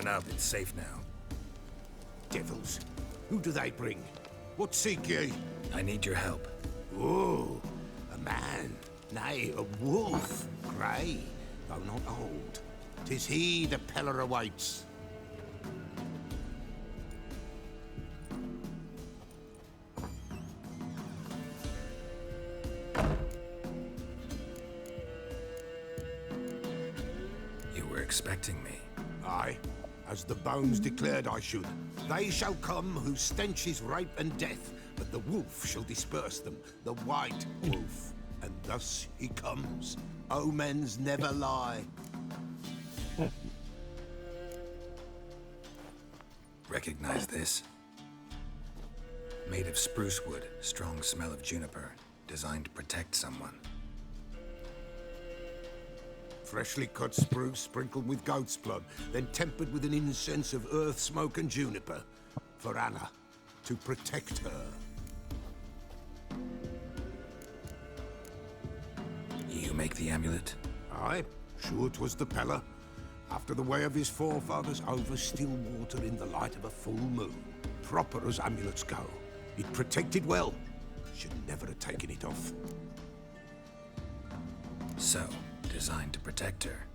Open up, it's safe now. Devils, who do they bring? What seek ye? I need your help. Oh, a man, nay, a wolf, grey, though not old. 'Tis he the Peller awaits. You were expecting me. Aye, as the bones declared I should. They shall come whose stench is rape and death, but the wolf shall disperse them, the white wolf. And thus he comes. Omens never lie. Recognize this? Made of spruce wood, strong smell of juniper, designed to protect someone. Freshly cut spruce sprinkled with goat's blood, then tempered with an incense of earth, smoke and juniper. For Anna, to protect her. You make the amulet? Aye, sure 'twas the Peller. After the way of his forefathers, over still water in the light of a full moon. Proper as amulets go. It protected well. Should never have taken it off. So, designed to protect her.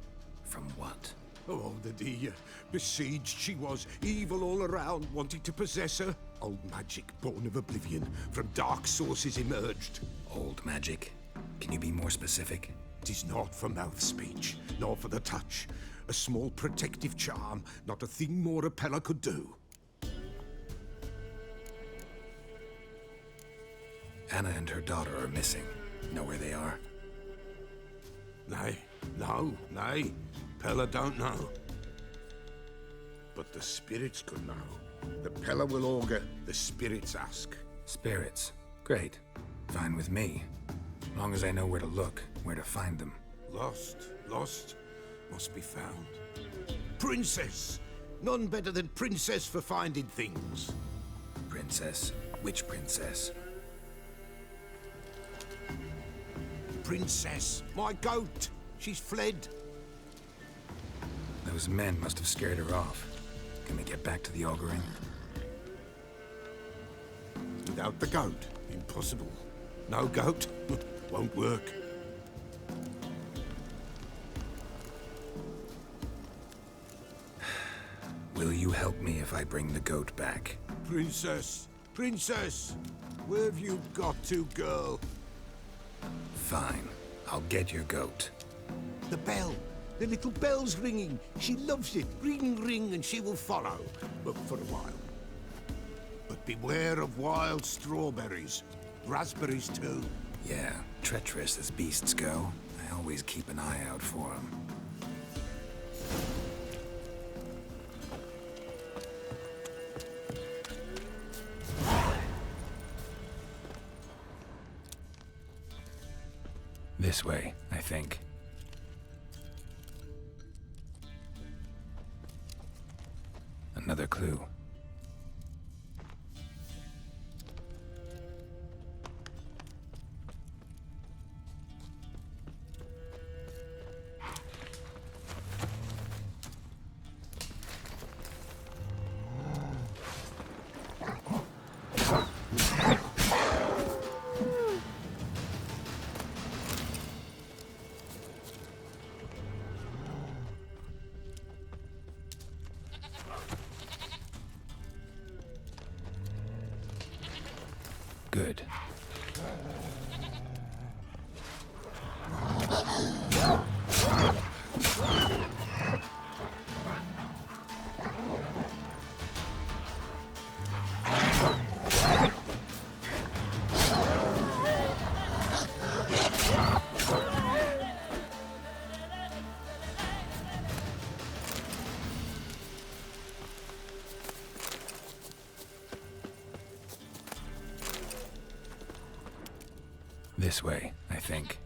From what? Oh, the dear. Besieged she was, evil all around, wanting to possess her. Old magic, born of oblivion, from dark sources emerged. Old magic? Can you be more specific? 'Tis not for mouth speech, nor for the touch. A small protective charm, not a thing more a Peller could do. Anna and her daughter are missing. Know where they are? Nay, nay. Peller don't know. But the spirits could know. The Peller will augur, the spirits ask. Spirits. Great. Fine with me. Long as I know where to look, where to find them. Lost, must be found. Princess! None better than Princess for finding things. Princess? Which princess? Princess, my goat! She's fled. Those men must have scared her off. Can we get back to the auguring? Without the goat, impossible. No goat, won't work. Will you help me if I bring the goat back? Princess, where have you got to, girl? Fine. I'll get your goat. The bell. The little bell's ringing. She loves it. Ring, ring, and she will follow. But for a while. But beware of wild strawberries. Raspberries, too. Yeah, treacherous as beasts go. I always keep an eye out for them. This way, I think. Another clue. Good. This way, I think.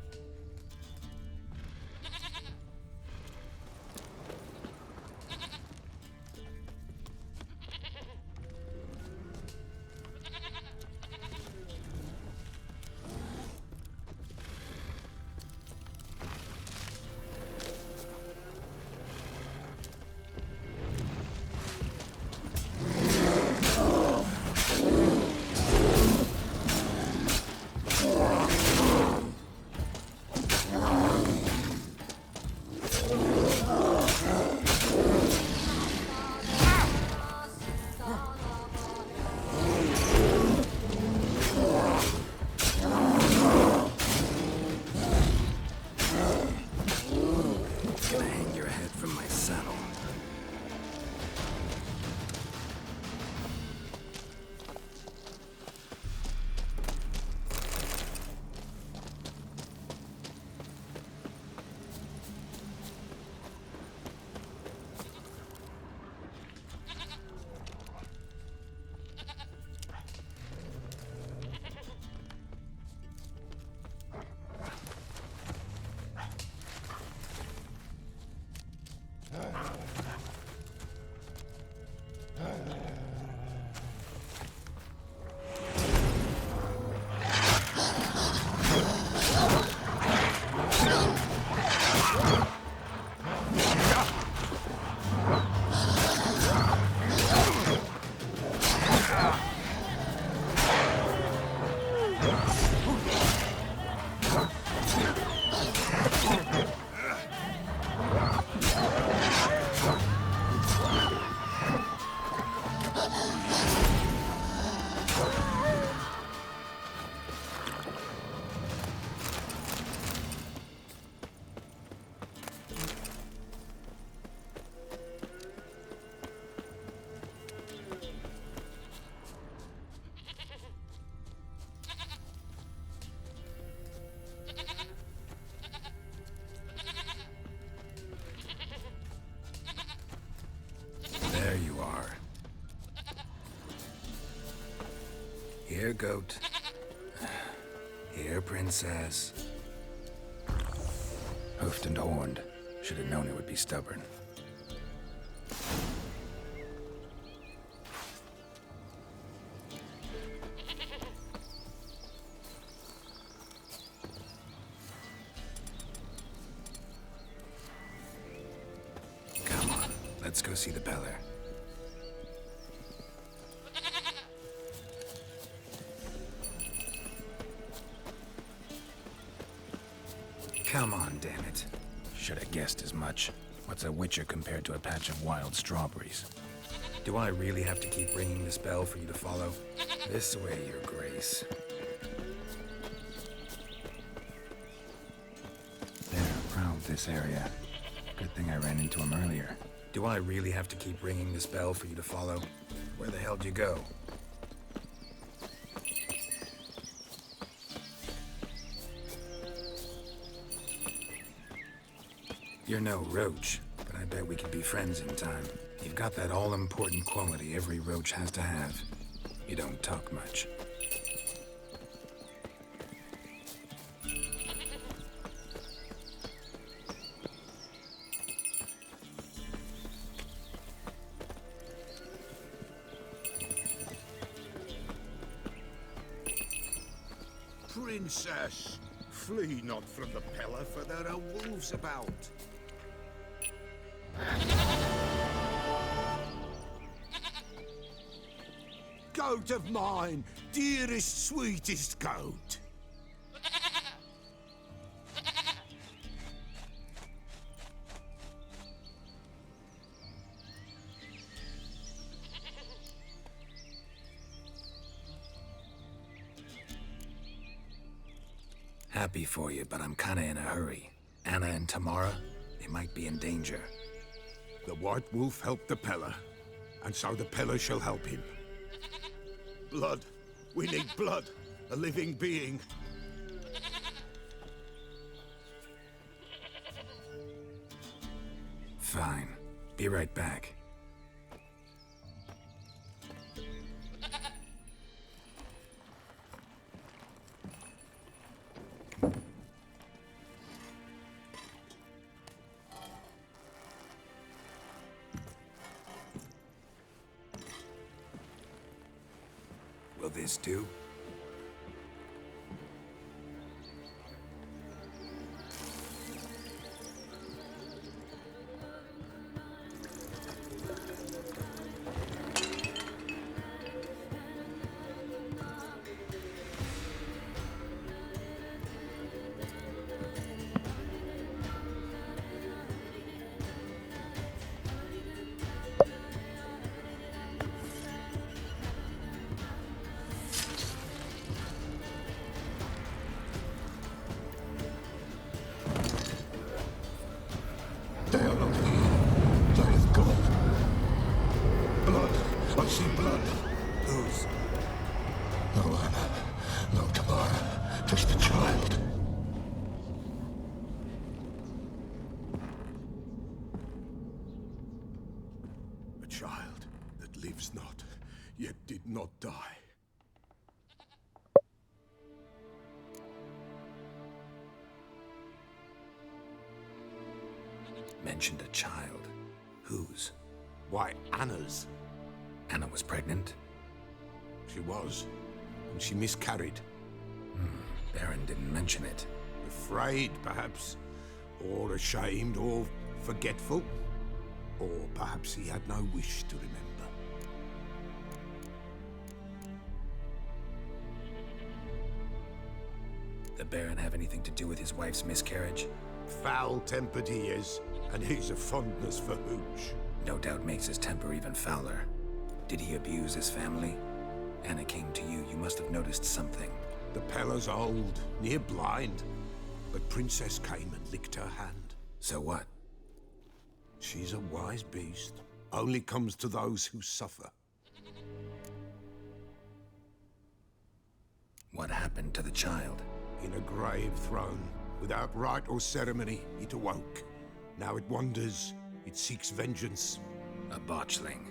Here, goat. Here, princess. Hoofed and horned. Should have known it would be stubborn. Come on, let's go see the Peller. Come on, damn it. Should have guessed as much. What's a witcher compared to a patch of wild strawberries? Do I really have to keep ringing this bell for you to follow? This way, your grace. There, prowled this area. Good thing I ran into him earlier. Do I really have to keep ringing this bell for you to follow? Where the hell'd you go? You're no roach, but I bet we could be friends in time. You've got that all-important quality every roach has to have. You don't talk much. Princess, flee not from the Peller, for there are wolves about. Goat of mine, dearest, sweetest goat. Happy for you, but I'm kinda in a hurry. Anna and Tamara, they might be in danger. The White Wolf helped the Peller, and so the Peller shall help him. Blood. We need blood. A living being. Fine. Be right back. Will this do? They are not here. There is God. Blood. I see blood. Whose? No Anna. No Tamara. Just a child. A child that lives not, yet did not die. Mentioned a child. Whose? Why, Anna's. Anna was pregnant? She was, and she miscarried. Baron didn't mention it. Afraid, perhaps, or ashamed, or forgetful. Or perhaps he had no wish to remember. The Baron have anything to do with his wife's miscarriage? Foul-tempered he is, and he's a fondness for hooch. No doubt makes his temper even fouler. Did he abuse his family? Anna came to you. You must have noticed something. The Peller's old, near blind, but Princess came and licked her hand. So what? She's a wise beast. Only comes to those who suffer. What happened to the child? In a grave thrown, without rite or ceremony, it awoke. Now it wanders, it seeks vengeance. A botchling.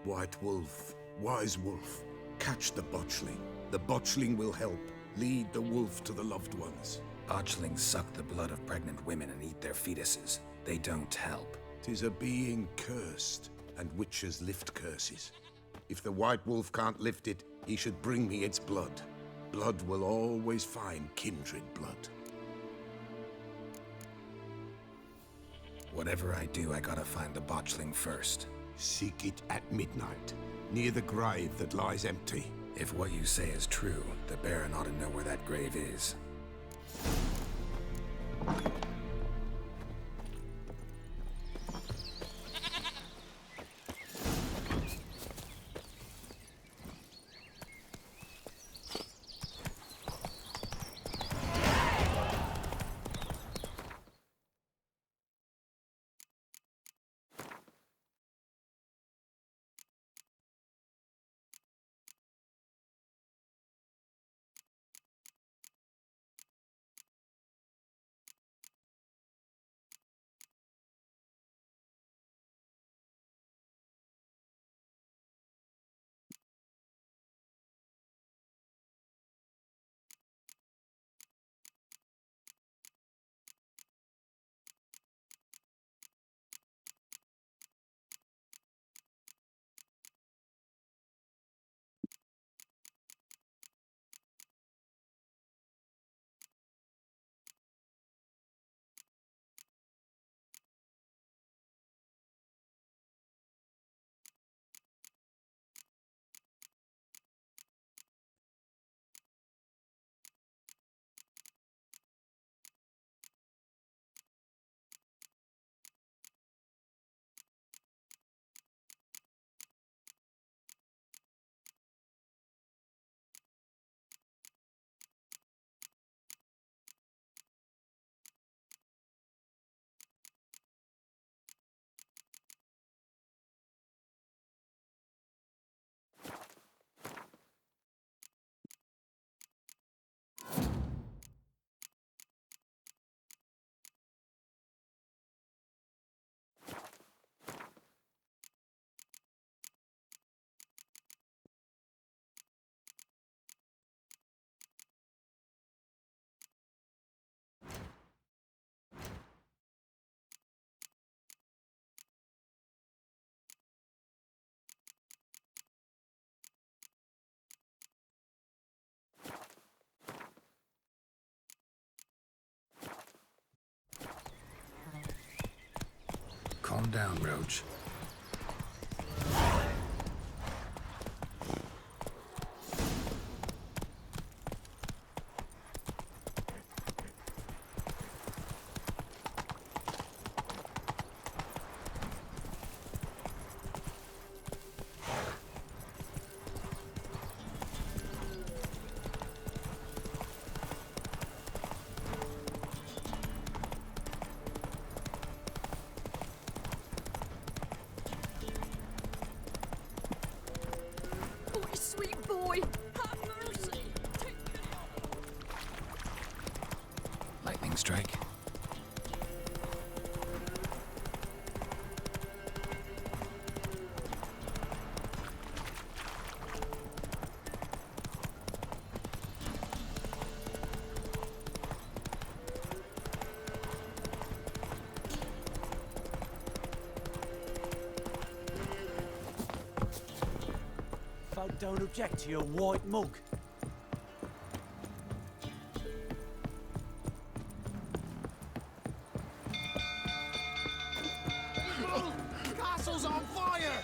White Wolf, Wise Wolf, Catch the botchling. The botchling will help. Lead the wolf to the loved ones. Botchlings suck the blood of pregnant women and eat their fetuses. They don't help. 'Tis a being cursed, and witches lift curses. If the White Wolf can't lift it, he should bring me its blood. Blood will always find kindred blood. Whatever I do, I gotta find the botchling first. Seek it at midnight, near the grave that lies empty. If what you say is true, the Baron ought to know where that grave is. Calm down, Roach. Sweet boy, have mercy. Lightning strike. Folk don't object to your white mug. Castle's on fire!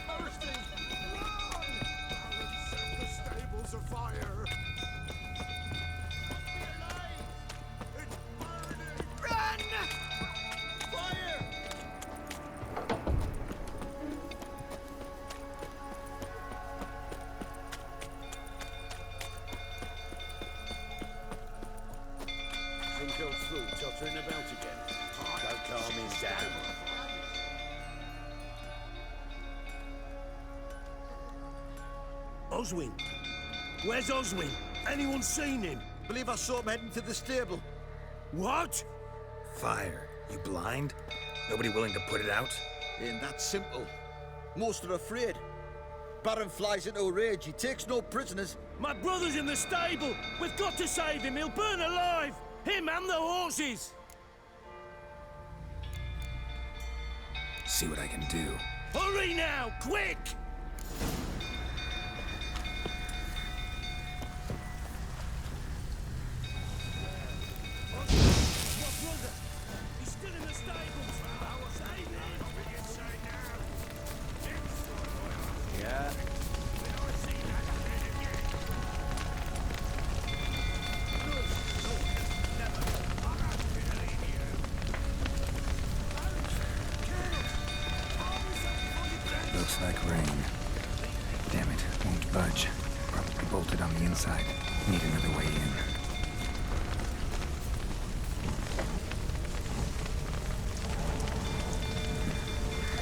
Thirsty! Run! Set the stables afire! It's burning! Run! Fire! Think through, tottering about again. Don't calm him down. Oswin? Where's Oswin? Anyone seen him? Believe I saw him heading to the stable. What? Fire. You blind? Nobody willing to put it out? Ain't that simple. Most are afraid. Baron flies into a rage. He takes no prisoners. My brother's in the stable. We've got to save him. He'll burn alive. Him and the horses. See what I can do. Hurry now, quick! My brother, he's still in the stables. Save him! Yeah. Looks like rain. Damn it, won't budge. Probably bolted on the inside. Need another way in.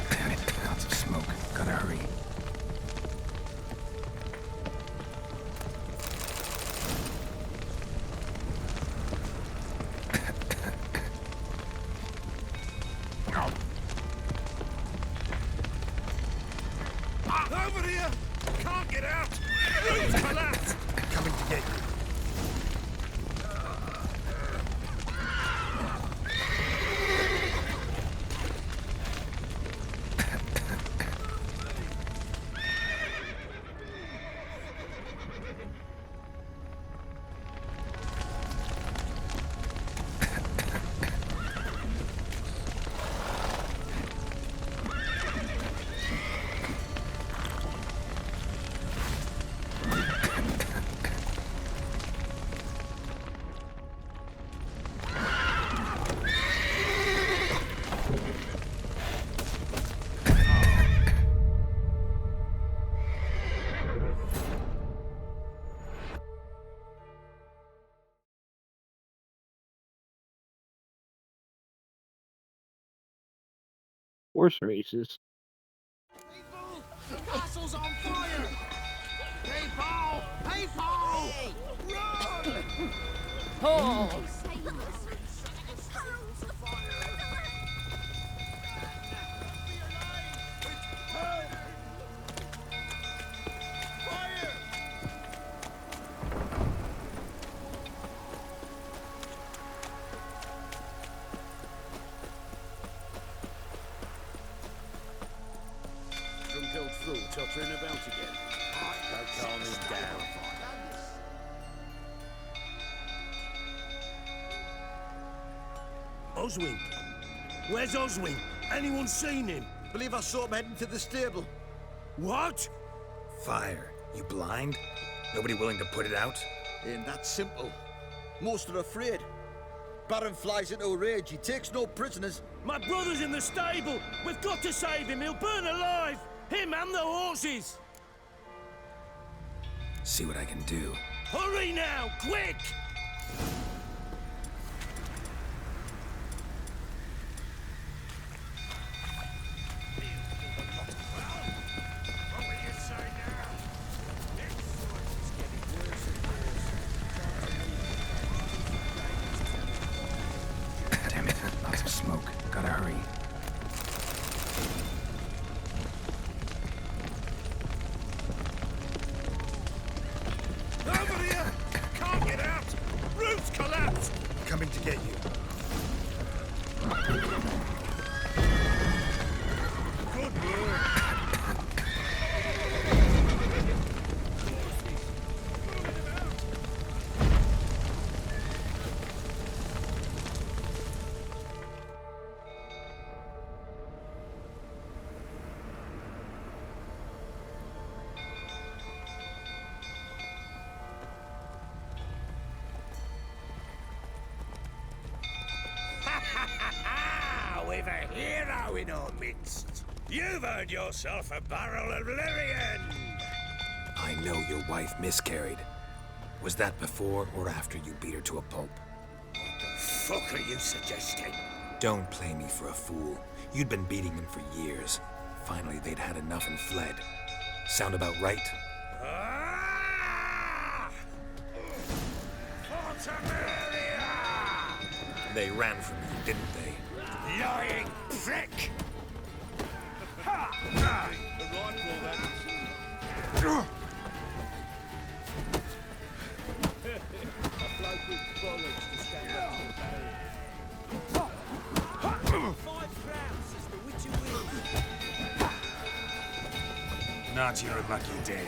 Damn it, lots of smoke. Gotta hurry. Over here! Can't get out! Roof's collapsed! Coming to get you. Horse races. The castle's on fire! People! People! Run! Oh! Drunk fool tottering about again. Go calm him down. Oswin! Where's Oswin? Anyone seen him? Believe I saw him heading to the stable. What? Fire. You blind? Nobody willing to put it out? Ain't that simple. Most are afraid. Baron flies into a rage. He takes no prisoners. My brother's in the stable. We've got to save him. He'll burn alive. Him and the horses. See what I can do. Hurry now, quick! Damn it, lots of smoke. Gotta hurry. Over here! Can't get out! Roof's collapsed! Coming to get you. Good lord! We've a hero in our midst. You've earned yourself a barrel of Lyrian. I know your wife miscarried. Was that before or after you beat her to a pulp? What the fuck are you suggesting? Don't play me for a fool. You'd been beating them for years. Finally, they'd had enough and fled. Sound about right? Ah! Fortamaria! They ran from you, didn't they? Lying prick! Ha! The rifle, then. not your lucky day.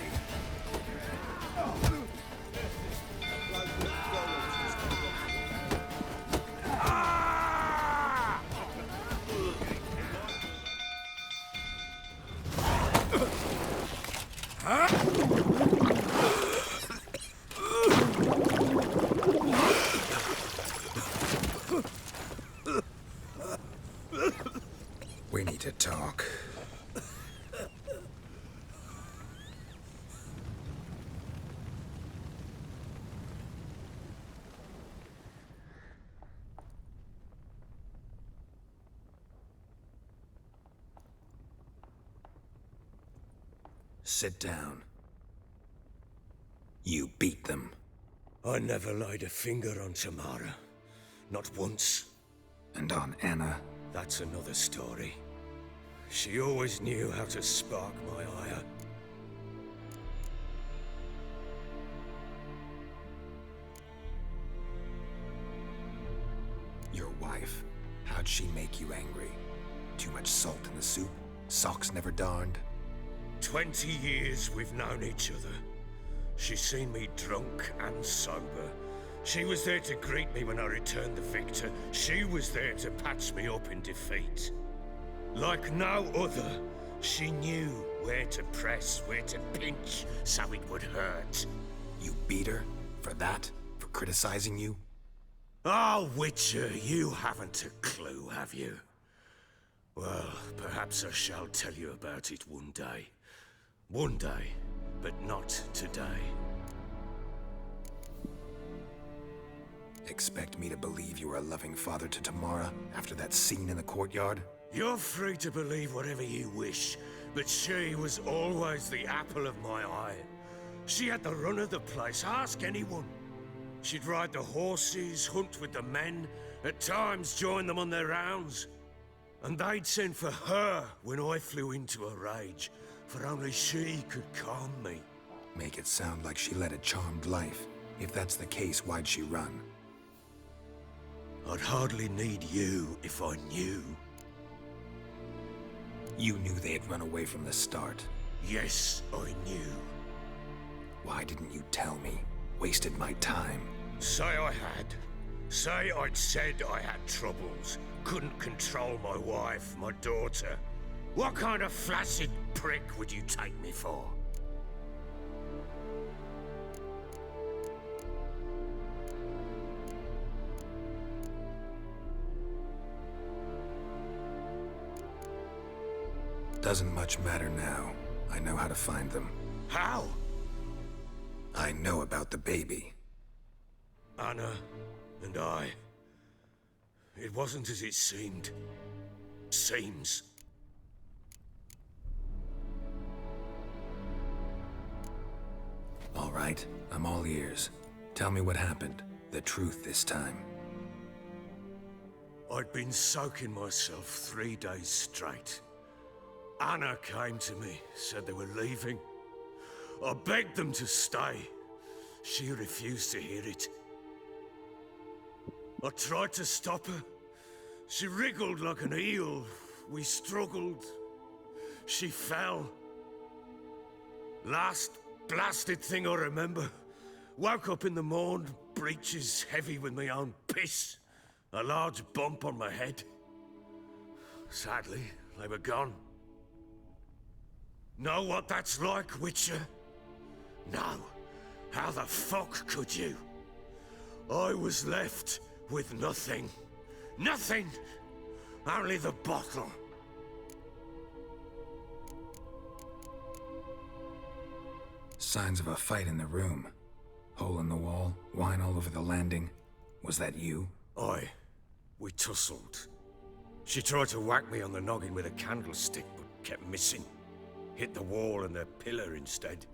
We need to talk. Sit down. You beat them. I never laid a finger on Tamara. Not once. And on Anna? That's another story. She always knew how to spark my ire. Your wife. How'd she make you angry? Too much salt in the soup? Socks never darned? 20 years we've known each other. She's seen me drunk and sober. She was there to greet me when I returned the victor. She was there to patch me up in defeat. Like no other, she knew where to press, where to pinch, so it would hurt. You beat her? For that? For criticizing you? Oh, Witcher, you haven't a clue, have you? Well, perhaps I shall tell you about it one day. One day, but not today. Expect me to believe you were a loving father to Tamara after that scene in the courtyard? You're free to believe whatever you wish, but she was always the apple of my eye. She had the run of the place, ask anyone. She'd ride the horses, hunt with the men, at times join them on their rounds. And they'd send for her when I flew into a rage, for only she could calm me. Make it sound like she led a charmed life. If that's the case, why'd she run? I'd hardly need you if I knew. You knew they'd run away from the start. Yes, I knew. Why didn't you tell me? Wasted my time. Say I had. Say I'd said I had troubles. Couldn't control my wife, my daughter. What kind of flaccid prick would you take me for? Doesn't much matter now. I know how to find them. How? I know about the baby. Anna and I. It wasn't as it seemed. Seems. All right, I'm all ears. Tell me what happened. The truth this time. I'd been soaking myself 3 days straight. Anna came to me, said they were leaving. I begged them to stay. She refused to hear it. I tried to stop her. She wriggled like an eel. We struggled. She fell. Last blasted thing I remember. Woke up in the morn, breeches heavy with my own piss. A large bump on my head. Sadly, they were gone. Know what that's like, Witcher? No. How the fuck could you? I was left with nothing. Nothing! Only the bottle. Signs of a fight in the room. Hole in the wall, wine all over the landing. Was that you? Aye. We tussled. She tried to whack me on the noggin with a candlestick, but kept missing. Hit the wall and the pillar instead.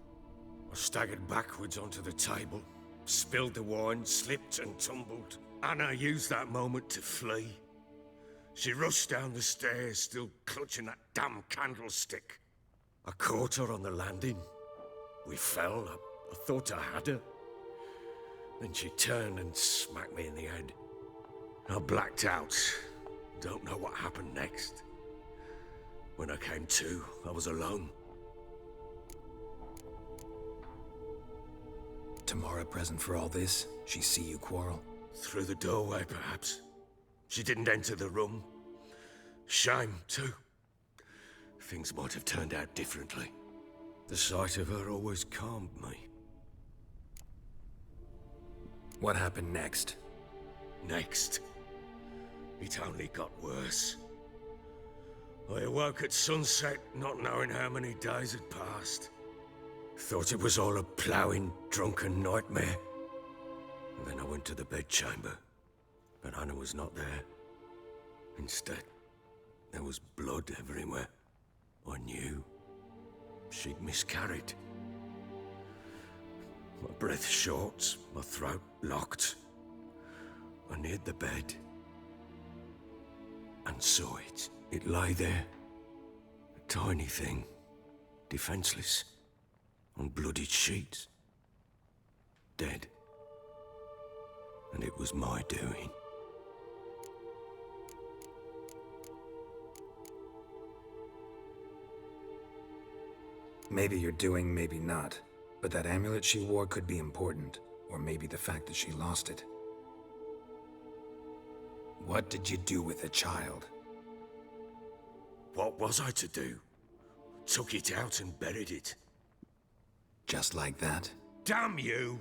I staggered backwards onto the table, spilled the wine, slipped and tumbled. Anna used that moment to flee. She rushed down the stairs, still clutching that damn candlestick. I caught her on the landing. We fell. I thought I had her. Then she turned and smacked me in the head. I blacked out. Don't know what happened next. When I came to, I was alone. Tamara present for all this? She see you quarrel? Through the doorway, perhaps. She didn't enter the room. Shame, too. Things might have turned out differently. The sight of her always calmed me. What happened next? Next, it only got worse. I awoke at sunset, not knowing how many days had passed. Thought it was all a ploughing, drunken nightmare. And then I went to the bedchamber, but Anna was not there. Instead, there was blood everywhere. I knew she'd miscarried. My breath short, my throat locked. I neared the bed and saw it. It lay there, a tiny thing, defenseless, on bloodied sheets, dead. And it was my doing. Maybe you're doing, maybe not. But that amulet she wore could be important. Or maybe the fact that she lost it. What did you do with the child? What was I to do? Took it out and buried it. Just like that? Damn you!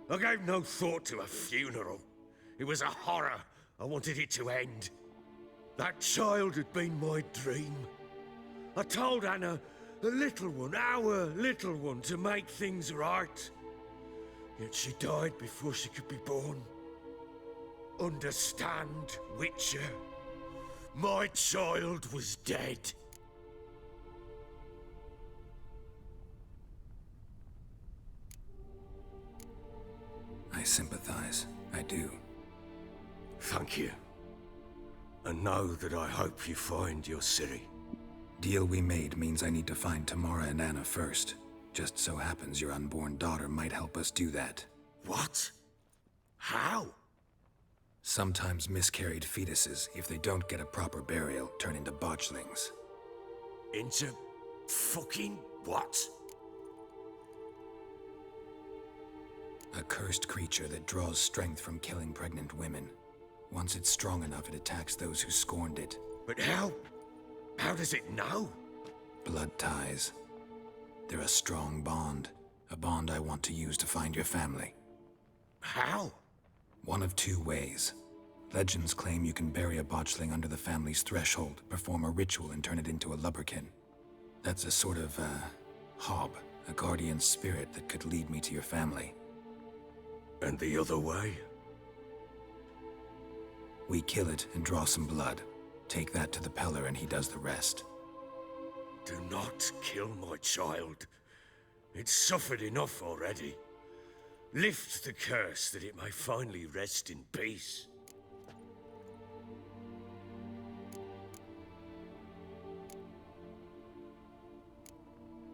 I gave no thought to a funeral. It was a horror. I wanted it to end. That child had been my dream. I told Anna, the little one, our little one, to make things right. Yet she died before she could be born. Understand, Witcher? My child was dead. I sympathize. I do. Thank you. And know that I hope you find your Ciri. Deal we made means I need to find Tamara and Anna first. Just so happens your unborn daughter might help us do that. What? How? Sometimes miscarried fetuses, if they don't get a proper burial, turn into botchlings. Into fucking what? A cursed creature that draws strength from killing pregnant women. Once it's strong enough, it attacks those who scorned it. But how? How does it know? Blood ties. They're a strong bond. A bond I want to use to find your family. How? One of two ways. Legends claim you can bury a botchling under the family's threshold, perform a ritual and turn it into a lubberkin. That's a sort of, hob, a guardian spirit that could lead me to your family. And the other way? We kill it and draw some blood. Take that to the Peller and he does the rest. Do not kill my child. It's suffered enough already. Lift the curse that it may finally rest in peace.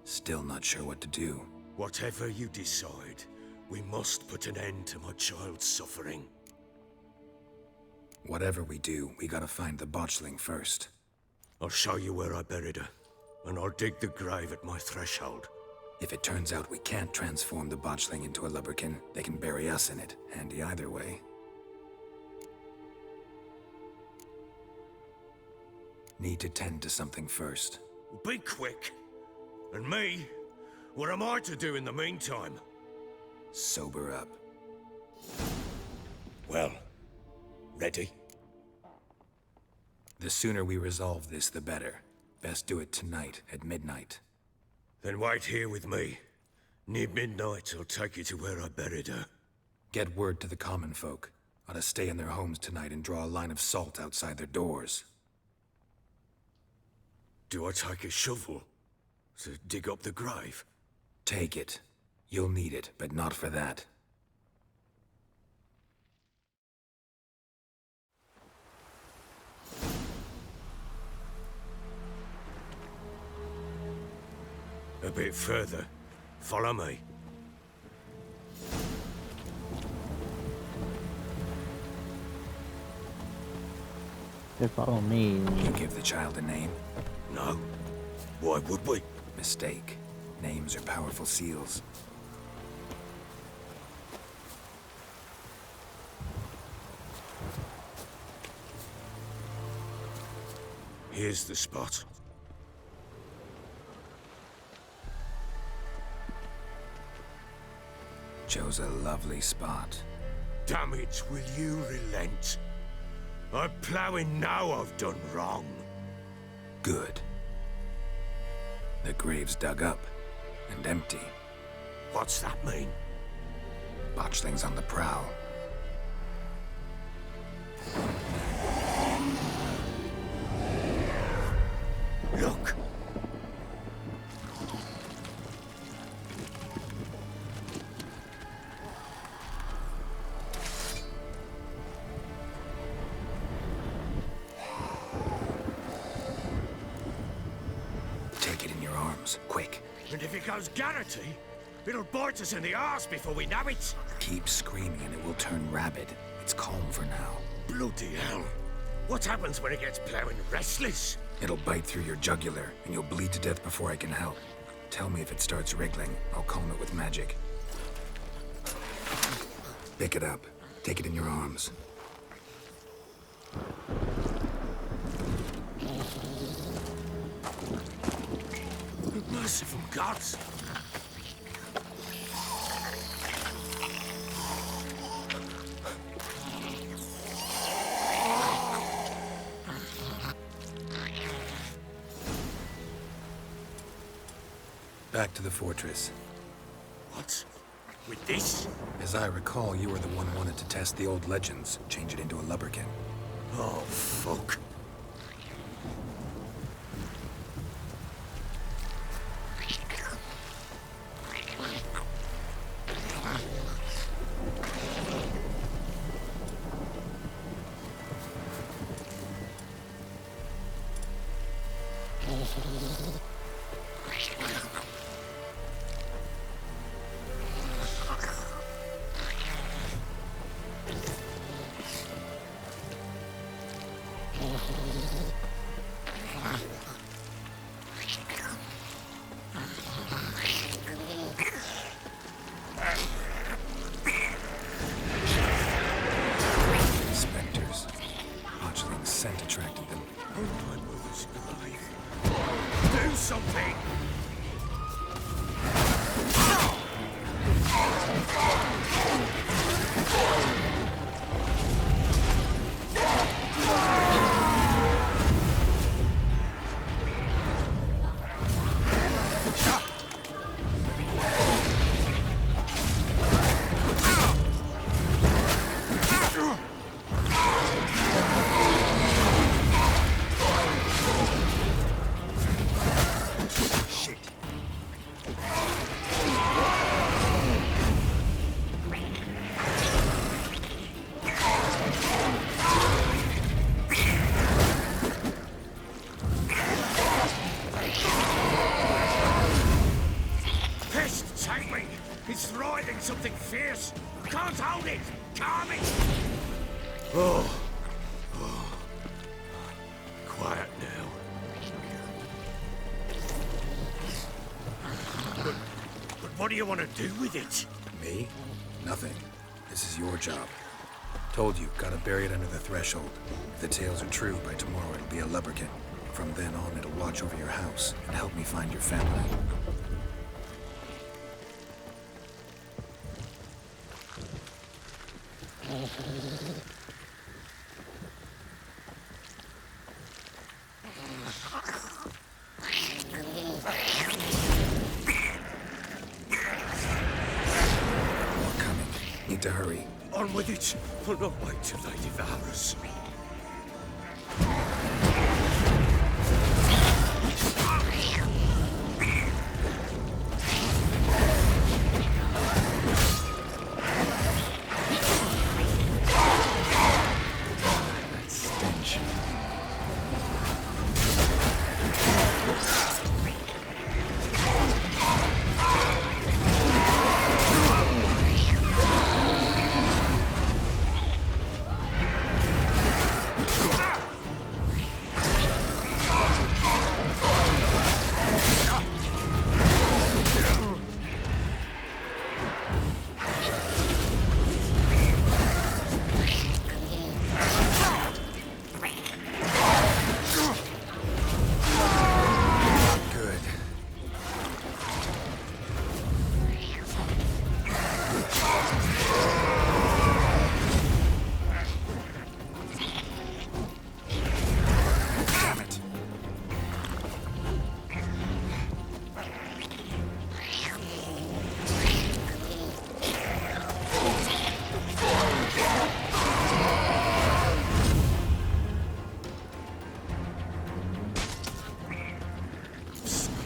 Still not sure what to do. Whatever you decide, we must put an end to my child's suffering. Whatever we do, we gotta find the botchling first. I'll show you where I buried her, and I'll dig the grave at my threshold. If it turns out we can't transform the botchling into a lubberkin, they can bury us in it. Handy either way. Need to tend to something first. Be quick. And me? What am I to do in the meantime? Sober up. Well, ready? The sooner we resolve this, the better. Best do it tonight, at midnight. Then wait here with me. Near midnight, I'll take you to where I buried her. Get word to the common folk. Ought to stay in their homes tonight and draw a line of salt outside their doors. Do I take a shovel to dig up the grave? Take it. You'll need it, but not for that. A bit further. Follow me. They follow me. You give the child a name? No. Why would we? Mistake. Names are powerful seals. Here's the spot. Chose a lovely spot. Damn it, will you relent? I'm ploughing now I've done wrong. Good. The grave's dug up and empty. What's that mean? Botchling's on the prowl. Look! Take it in your arms, quick. And if it goes Garrity, it'll bite us in the arse before we know it. Keep screaming and it will turn rabid. It's calm for now. Bloody hell. What happens when it gets ploughing restless? It'll bite through your jugular, and you'll bleed to death before I can help. Tell me if it starts wriggling. I'll calm it with magic. Pick it up. Take it in your arms. Merciful gods! Back to the fortress. What? With this? As I recall, you were the one wanted to test the old legends, change it into a lubberkin. Oh, fuck. Spectres. Botchling's scent attracted them. Oh, my mother's alive. Do something! It's writhing something fierce. Can't hold it. Calm it. Oh. Quiet now. But what do you want to do with it? Me? Nothing. This is your job. Told you, gotta bury it under the threshold. If the tales are true, by tomorrow it'll be a lubberkin. From then on, it'll watch over your house and help me find your family. More coming. Need to hurry. On with it. We'll not wait till they devour us.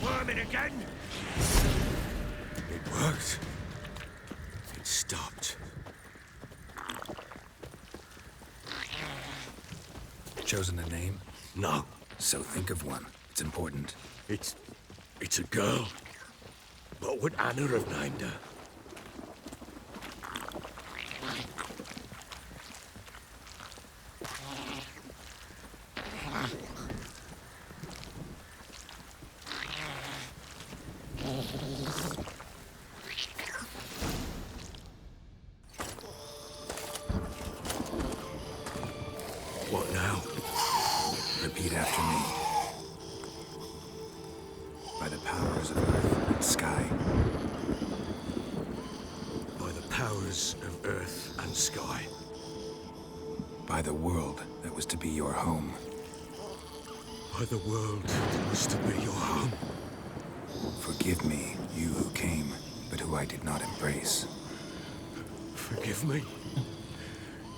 squirming again? It worked. It stopped. Chosen a name? No, So think of one. It's important. it's a girl. What would Anna have named her? What now? Repeat after me. By the powers of earth and sky. By the powers of earth and sky. By the world that was to be your home. By the world that was to be your home. Forgive me, you who came, but who I did not embrace. Forgive me.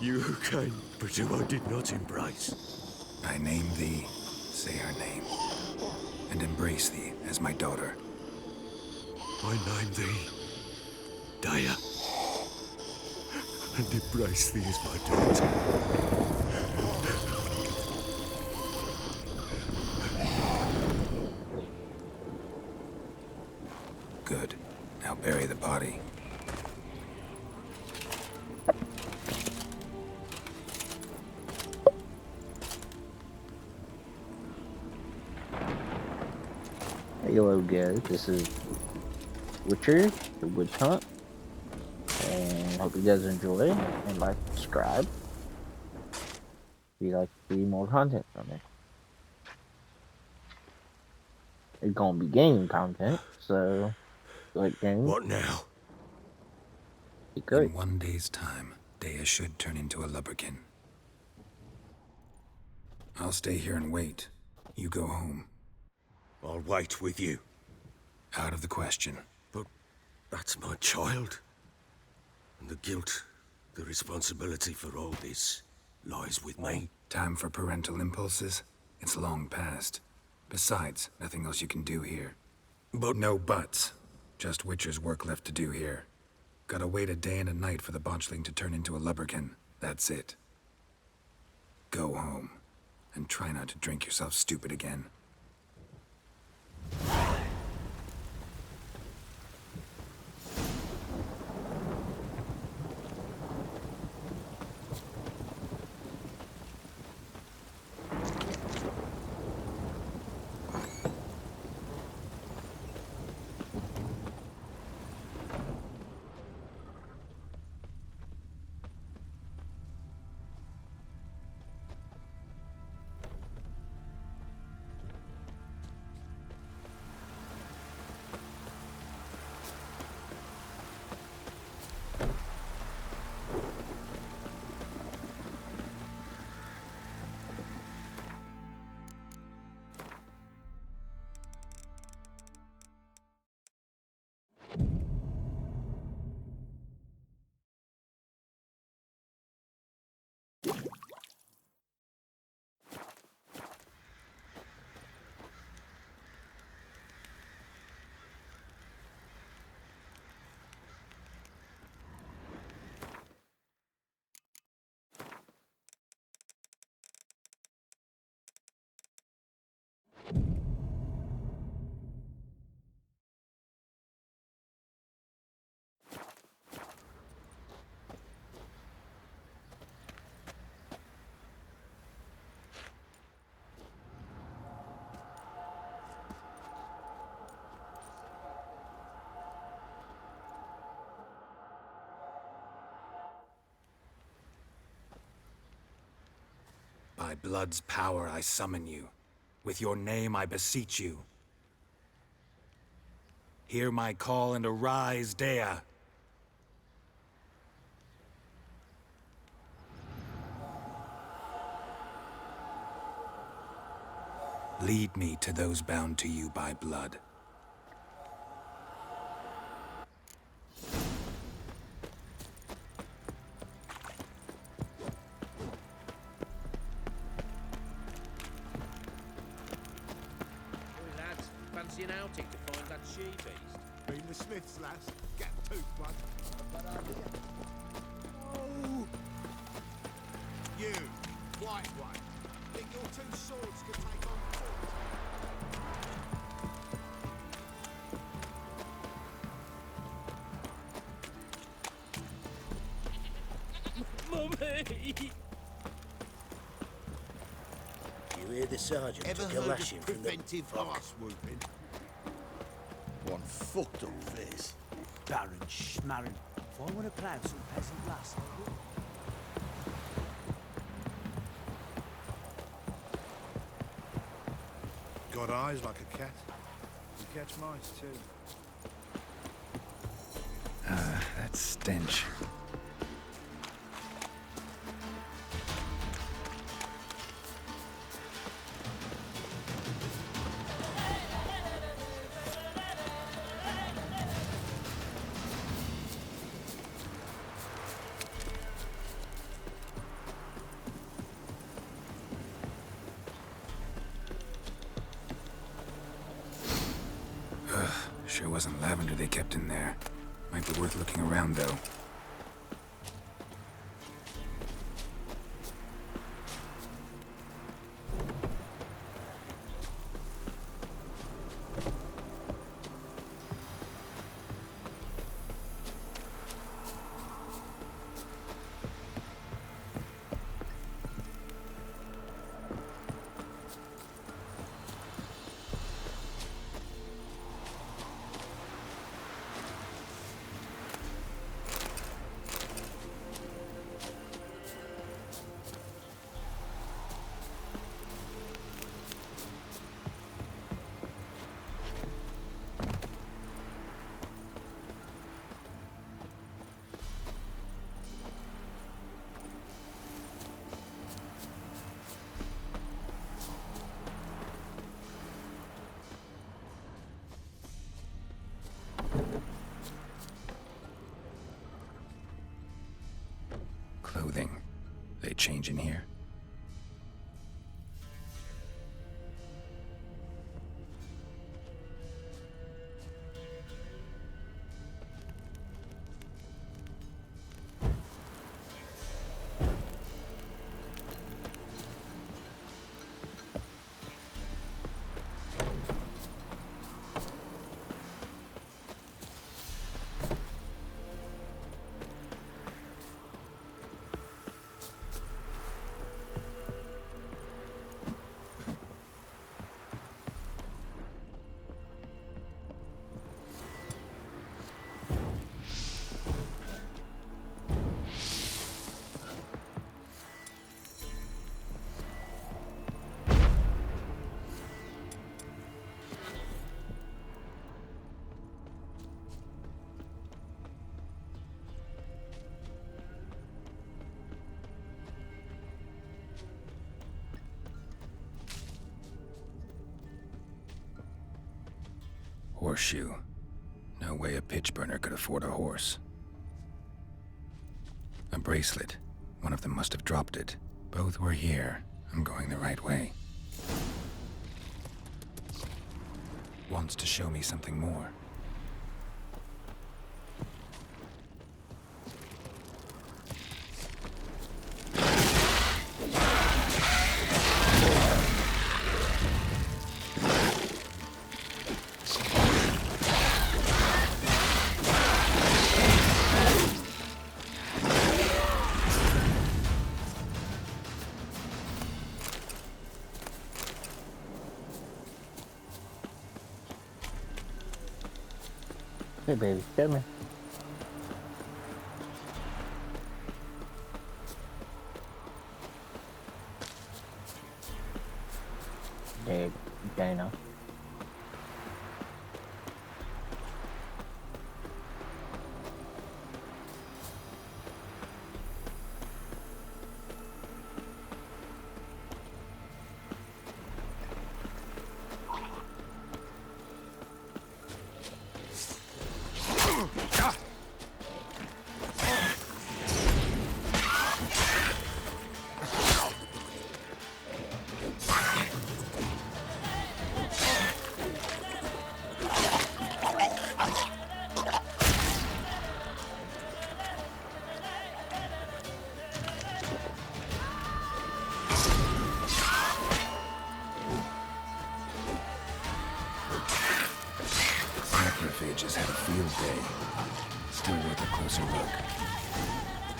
You who came, but who I did not embrace. I name thee, say her name, and embrace thee as my daughter. I name thee Dea, and embrace thee as my daughter. Good. Now bury the body. Hello guys, this is Witcher, the Witch Hunt, and hope you guys enjoy and like, subscribe if you like to see more content from me. It's gonna be gaming content, so like games, What now? be good. In 1 day's time, Dea should turn into a lubberkin. I'll stay here and wait. You go home. I'll wait with you. Out of the question. But that's my child. And the guilt, the responsibility for all this lies with me. Time for parental impulses? It's long past. Besides, nothing else you can do here. But No buts. Just Witcher's work left to do here. Gotta wait a day and a night for the botchling to turn into a lubberkin. That's it. Go home. And try not to drink yourself stupid again. By blood's power I summon you. With your name I beseech you. Hear my call and arise, Dea. Lead me to those bound to you by blood. fancy an outing to find that she-beast? Been the Smiths, lass. Get toothbrush. Oh! You, white one. Think your two swords could take on foot? Mummy! You hear the sergeant Ever took a heard of lashing from the preventive arse whooping? One fucked up face. Baron Schmarren. If I want to plough some peasant lass, I will. Got eyes like a cat. You catch mice too. That stench. Sure wasn't lavender they kept in there. Might be worth looking around, though. Clothing. They change in here? Horseshoe. No way a pitch burner could afford a horse. A bracelet. One of them must have dropped it. Both were here. I'm going the right way. Wants to show me something more. Hey, baby, come here. Dead, Dana. bitches had a field day. Still worth a closer look.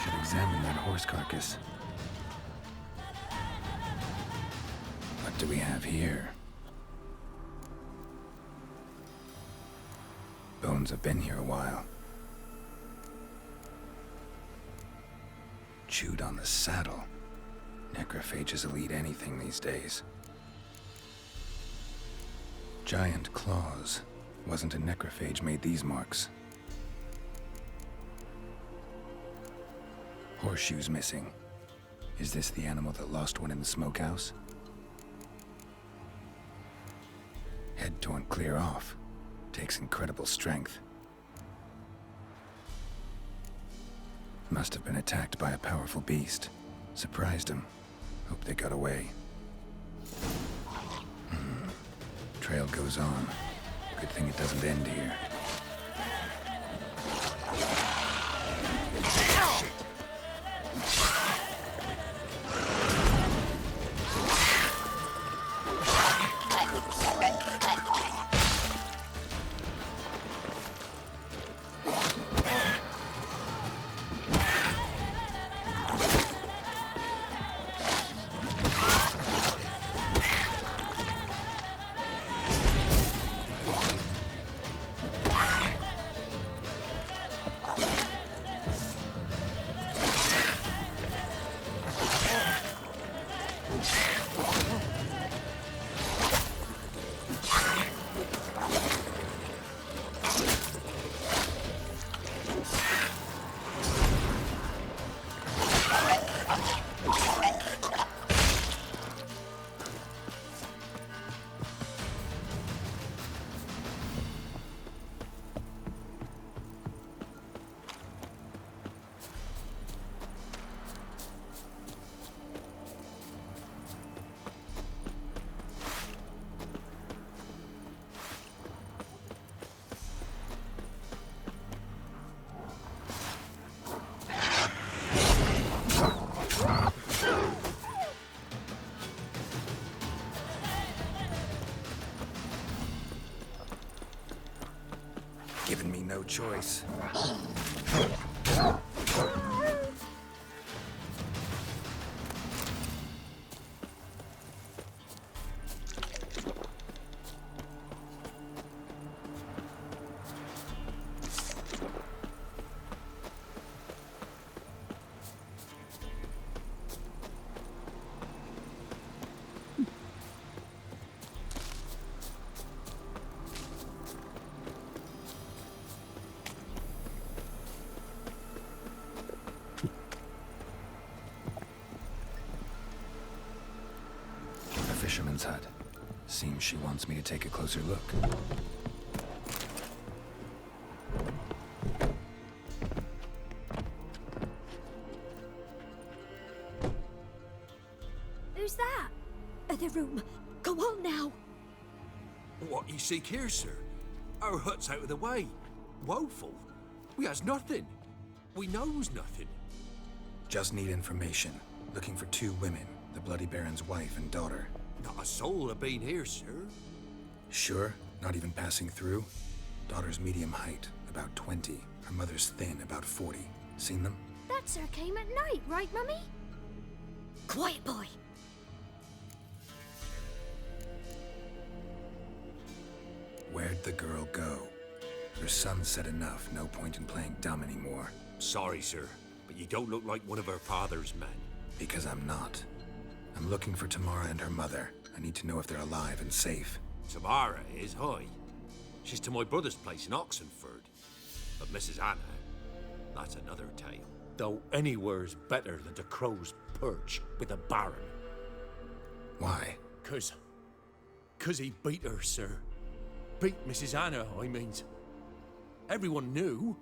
Should examine that horse carcass. What do we have here? Bones have been here a while. Chewed on the saddle. Necrophages will eat anything these days. Giant claws. Wasn't a necrophage made these marks. Horseshoes missing. Is this the animal that lost one in the smokehouse? Head torn clear off. Takes incredible strength. Must have been attacked by a powerful beast. Surprised him. Hope they got away. Trail goes on. Good thing it doesn't end here. Giving me no choice. Fisherman's hut. Seems she wants me to take a closer look. Who's that? The room. Go on now. What you seek here, sir? Our hut's out of the way. Woeful. We has nothing. We knows nothing. Just need information. Looking for 2 women. The Bloody Baron's wife and daughter. Not a soul have been here, sir. Sure? Not even passing through? Daughter's medium height, about 20. Her mother's thin, about 40. Seen them? That sir came at night, right, Mummy? Quiet, boy. Where'd the girl go? Her son said enough, no point in playing dumb anymore. Sorry, sir, but you don't look like one of her father's men. Because I'm not. I'm looking for Tamara and her mother. I need to know if they're alive and safe. Tamara is, hi. She's to my brother's place in Oxenford. But Mrs. Anna, that's another tale. Though anywhere's better than the Crow's Perch with the Baron. Why? Cause he beat her, sir. Beat Mrs. Anna, I means. Everyone knew,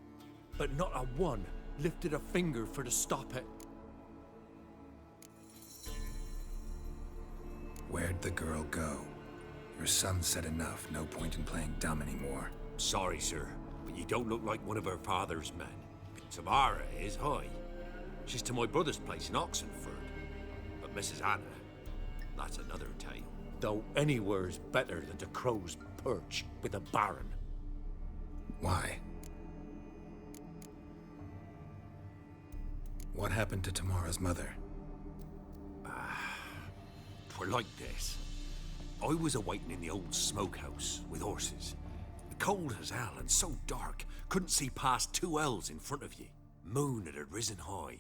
but not a one lifted a finger for to stop it. Where'd the girl go? Your son said enough, no point in playing dumb anymore. Sorry, sir, but you don't look like one of her father's men. Tamara is, hi. She's to my brother's place in Oxenford. But Mrs. Anna, that's another tale. Though anywhere's better than the Crow's Perch with the Baron. Why? What happened to Tamara's mother? Twere like this. I was awaiting in the old smokehouse with horses. Cold as hell and so dark, couldn't see past 2 ells in front of ye. Moon had risen high,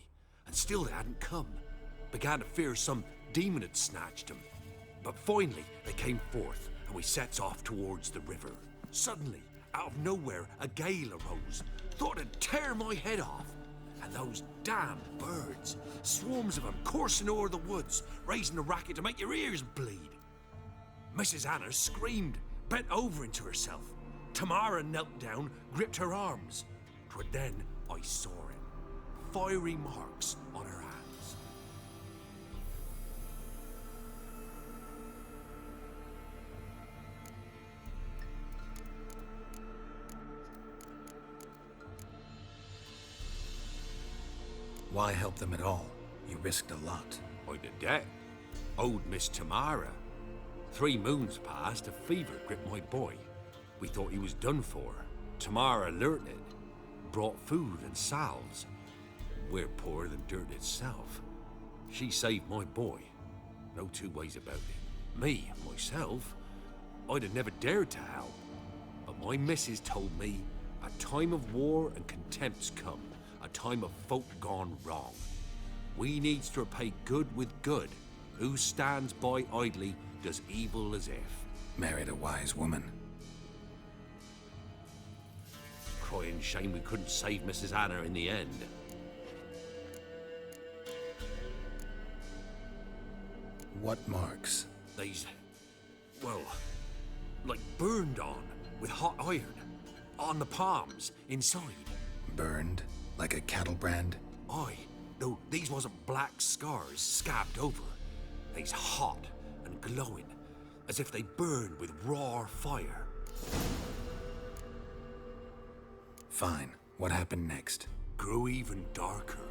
and still they hadn't come. Began to fear some demon had snatched them. But finally, they came forth, and we sets off towards the river. Suddenly, out of nowhere, a gale arose. Thought it'd tear my head off. And those damn birds, swarms of them coursing o'er the woods, raising a racket to make your ears bleed. Mrs. Anna screamed, bent over into herself. Tamara knelt down, gripped her arms. 'Twere then I saw it. Fiery marks on her hands. Why help them at all? You risked a lot. I'd a debt. Owed Miss Tamara. 3 moons passed, a fever gripped my boy. We thought he was done for. Tamara learnt it. Brought food and salves. We're poorer than dirt itself. She saved my boy. No 2 ways about it. Me, myself, I'd have never dared to help. But my missus told me a time of war and contempt's come. A time of folk gone wrong. We needs to repay good with good. Who stands by idly does evil as if. Married a wise woman. Crying shame we couldn't save Mrs. Anna in the end. What marks? These, well, like burned on with hot iron. On the palms, inside. Burned? Like a cattle brand? Aye, though these wasn't black scars scabbed over. They's hot and glowing, as if they burned with raw fire. Fine. What happened next? Grew even darker.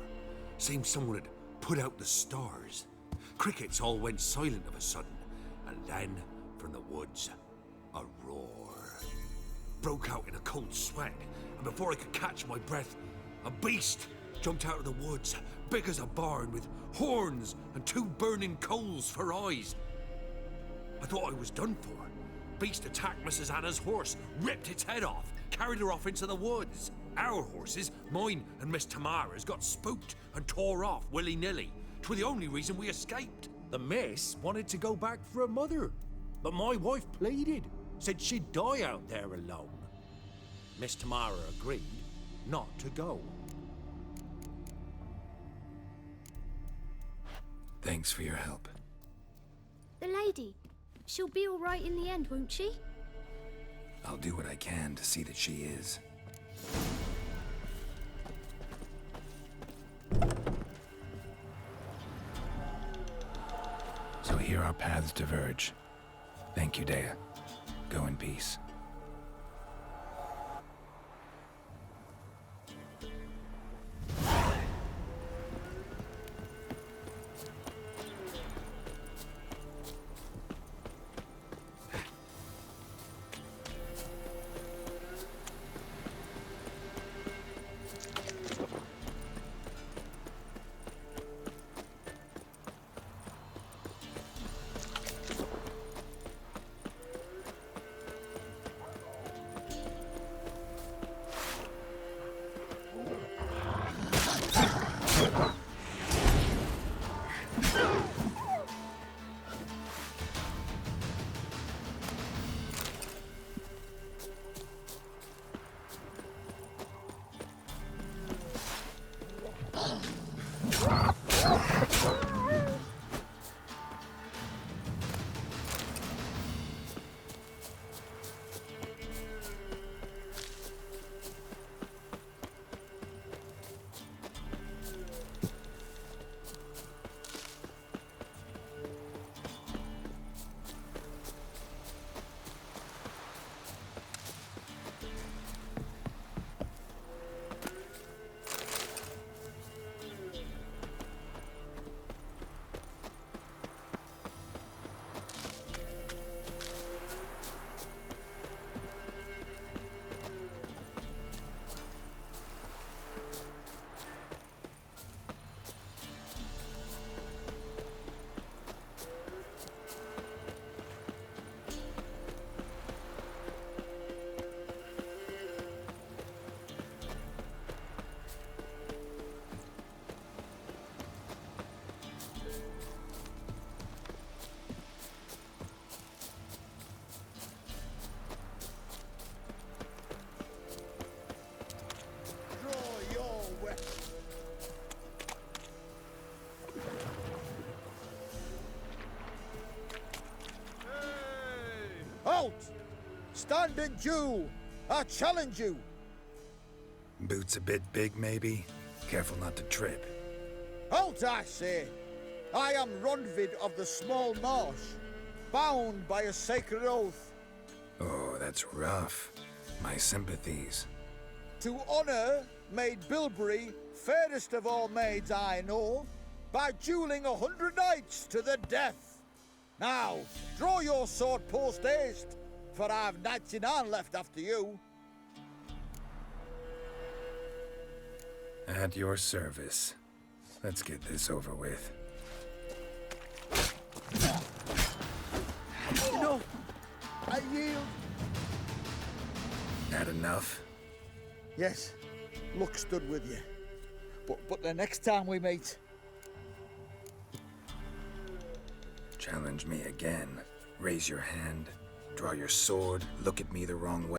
Seemed someone had put out the stars. Crickets all went silent of a sudden, and then, from the woods, a roar. Broke out in a cold sweat, and before I could catch my breath, a beast jumped out of the woods, big as a barn, with horns and 2 burning coals for eyes. I thought I was done for. Beast attacked Mrs. Anna's horse, ripped its head off, carried her off into the woods. Our horses, mine and Miss Tamara's, got spooked and tore off willy-nilly. 'Twere the only reason we escaped. The miss wanted to go back for her mother, but my wife pleaded, said she'd die out there alone. Miss Tamara agreed not to go. Thanks for your help. The lady. She'll be all right in the end, won't she? I'll do what I can to see that she is. So here our paths diverge. Thank you, Dea. Go in peace. Stand in duel. I challenge you. Boots a bit big, maybe? Careful not to trip. Halt, I say. I am Ronvid of the Small Marsh, bound by a sacred oath. Oh, that's rough. My sympathies. To honor Maid Bilberry, fairest of all maids I know, by dueling 100 knights to the death. Now, draw your sword post haste, for I've 99 left after you. At your service. Let's get this over with. No, I yield. That enough? Yes, luck stood with you. But the next time we meet... Challenge me again. Raise your hand, draw your sword, look at me the wrong way.